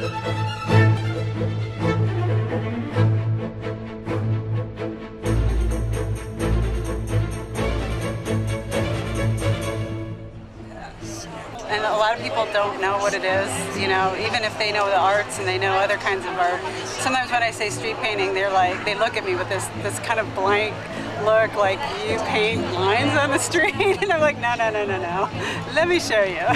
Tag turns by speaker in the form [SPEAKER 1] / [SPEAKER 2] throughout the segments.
[SPEAKER 1] And a lot of people don't know what it is, you know, even if they know the arts and they know other kinds of art. Sometimes when I say street painting, they look at me with this kind of blank look, like, you paint lines on the street? And I'm like, no. Let me show you.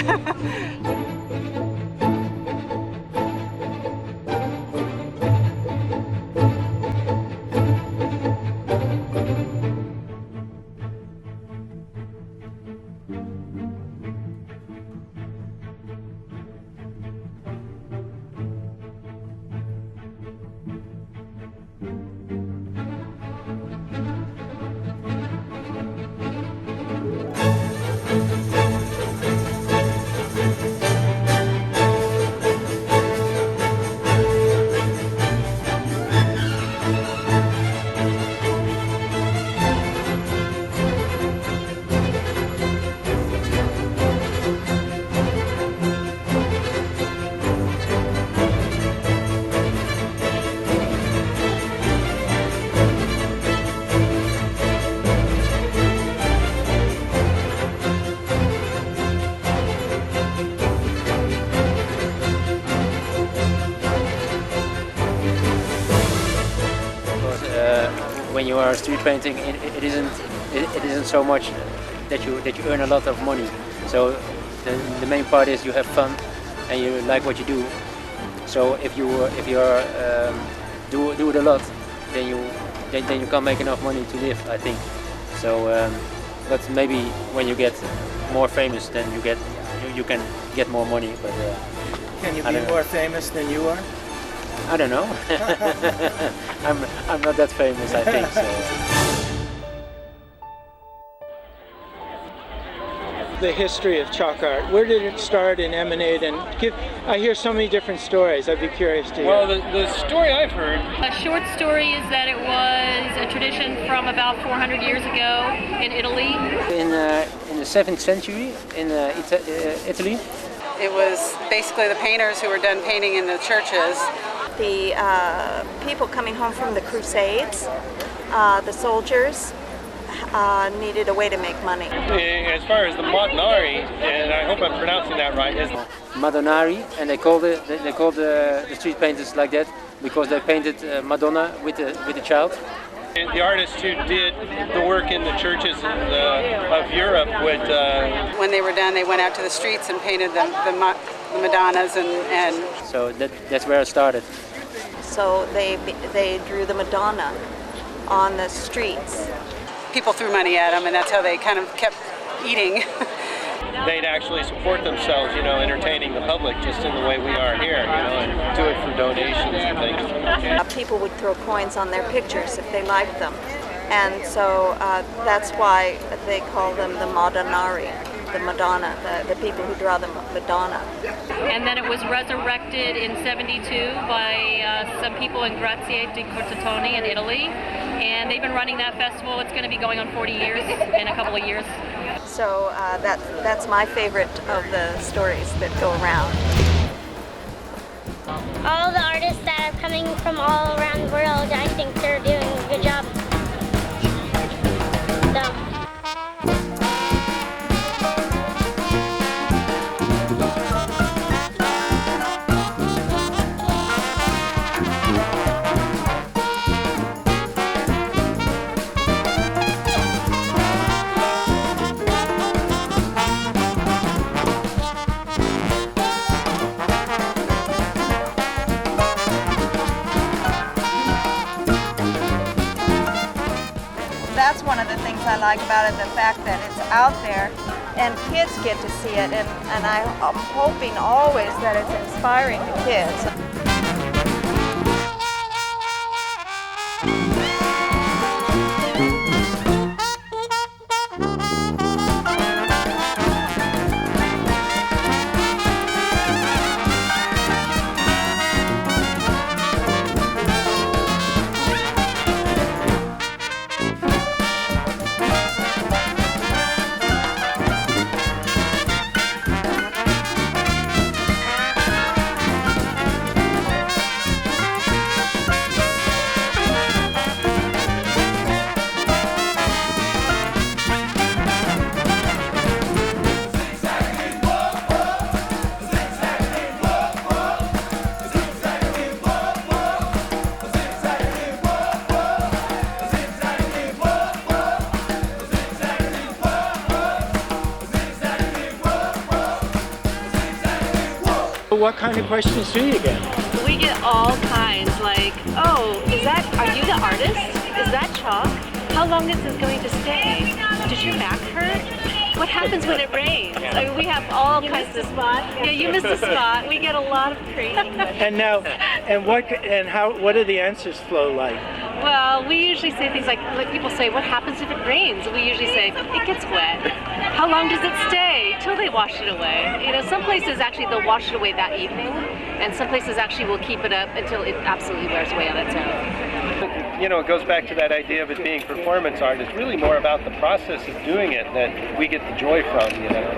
[SPEAKER 2] When you are street painting, it isn't so much that you earn a lot of money. So the main part is you have fun and you like what you do. So if you do it a lot, then you can't make enough money to live, I think. So, but maybe when you get more famous, then you can get more money. But
[SPEAKER 3] can you be more famous than you are?
[SPEAKER 2] I don't know. I'm not that famous, I think. So.
[SPEAKER 3] The history of chalk art. Where did it start and emanate? And I hear so many different stories. I'd be curious to hear.
[SPEAKER 4] Well, the story I've heard.
[SPEAKER 5] A short story is that it was a tradition from about 400 years ago in Italy.
[SPEAKER 2] In the 7th century in Italy.
[SPEAKER 1] It was basically the painters who were done painting in the churches.
[SPEAKER 6] The people coming home from the Crusades, the soldiers, needed a way to make money.
[SPEAKER 4] As far as the Madonari, and I hope I'm pronouncing that right, is
[SPEAKER 2] Madonari, and they called the street painters like that because they painted Madonna with the child.
[SPEAKER 4] the artists who did the work in the churches of Europe would.
[SPEAKER 1] When they were done, they went out to the streets and painted the Madonnas and.
[SPEAKER 2] So that's where it started.
[SPEAKER 6] So they drew the Madonna on the streets.
[SPEAKER 1] People threw money at them, and that's how they kind of kept eating.
[SPEAKER 4] They'd actually support themselves, entertaining the public just in the way we are here, and do it for donations and things.
[SPEAKER 6] People would throw coins on their pictures if they liked them. And so that's why they call them the Madonari, the Madonna, the people who draw the Madonna.
[SPEAKER 5] And then it was resurrected in '72 by some people in Grazie di Cortotone in Italy. And they've been running that festival. It's going to be going on 40 years in a couple of years.
[SPEAKER 6] So that's my favorite of the stories that go around.
[SPEAKER 7] All the artists that are coming from all around the world, I think they're doing a good job.
[SPEAKER 6] That's one of the things I like about it, the fact that it's out there and kids get to see it, and I'm hoping always that it's inspiring to kids.
[SPEAKER 3] What kind of questions do you get?
[SPEAKER 8] We get all kinds, like, oh, are you the artist? Is that chalk? How long is this going to stay? Does your back hurt? What happens when it rains? I mean, we have all kinds of spot. Yeah, you missed a spot. We get a lot of crazy questions.
[SPEAKER 3] And what do the answers flow like?
[SPEAKER 8] Well, we usually say things like people say, what happens if it rains? We usually say, it gets wet. How long does it stay? Till they wash it away. You know, some places actually they'll wash it away that evening, and some places actually will keep it up until it absolutely wears away on its own.
[SPEAKER 4] You know, it goes back to that idea of it being performance art. It's really more about the process of doing it that we get the joy from, you know.